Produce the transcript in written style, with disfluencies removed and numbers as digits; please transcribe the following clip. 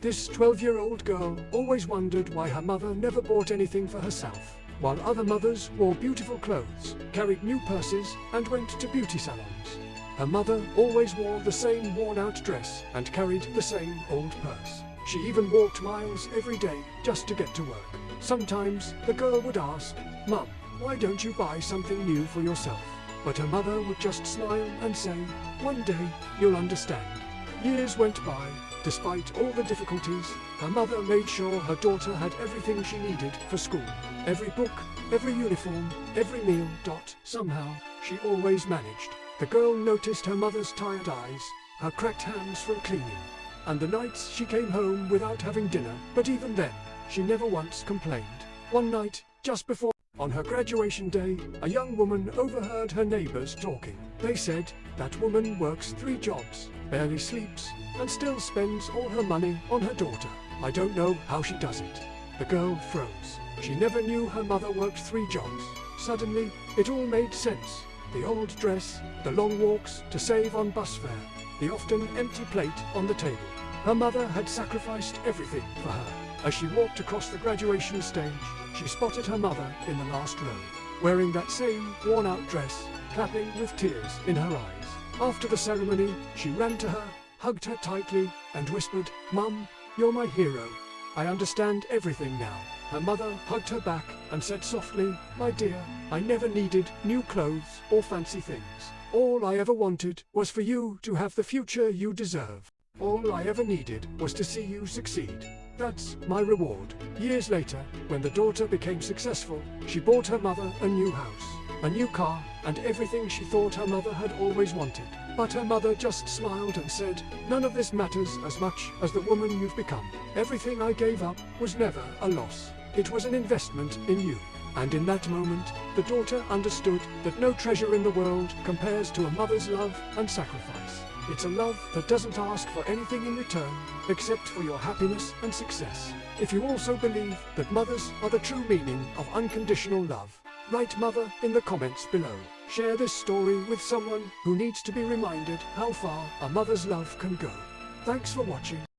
This 12-year-old girl always wondered why her mother never bought anything for herself. While other mothers wore beautiful clothes, carried new purses, and went to beauty salons, her mother always wore the same worn-out dress and carried the same old purse. She even walked miles every day just to get to work. Sometimes the girl would ask, "Mum, why don't you buy something new for yourself?" But her mother would just smile and say, "One day, you'll understand." Years went by. Despite all the difficulties, her mother made sure her daughter had everything she needed for school. Every book, every uniform, every meal. Somehow, she always managed. The girl noticed her mother's tired eyes, her cracked hands from cleaning, and the nights she came home without having dinner. But even then, she never once complained. One night, just before on her graduation day, a young woman overheard her neighbors talking. They said, "That woman works 3 jobs, barely sleeps, and still spends all her money on her daughter. I don't know how she does it." The girl froze. She never knew her mother worked 3 jobs. Suddenly, it all made sense. The old dress, the long walks to save on bus fare, the often empty plate on the table. Her mother had sacrificed everything for her. As she walked across the graduation stage, she spotted her mother in the last row, wearing that same worn-out dress, clapping with tears in her eyes. After the ceremony, she ran to her, hugged her tightly, and whispered, "Mum, you're my hero. I understand everything now." Her mother hugged her back and said softly, "My dear, I never needed new clothes or fancy things. All I ever wanted was for you to have the future you deserve. All I ever needed was to see you succeed. That's my reward." Years later, when the daughter became successful, she bought her mother a new house, a new car, and everything she thought her mother had always wanted. But her mother just smiled and said, "None of this matters as much as the woman you've become. Everything I gave up was never a loss. It was an investment in you." And in that moment, the daughter understood that no treasure in the world compares to a mother's love and sacrifice. It's a love that doesn't ask for anything in return, except for your happiness and success. If you also believe that mothers are the true meaning of unconditional love, write "mother" in the comments below. Share this story with someone who needs to be reminded how far a mother's love can go. Thanks for watching.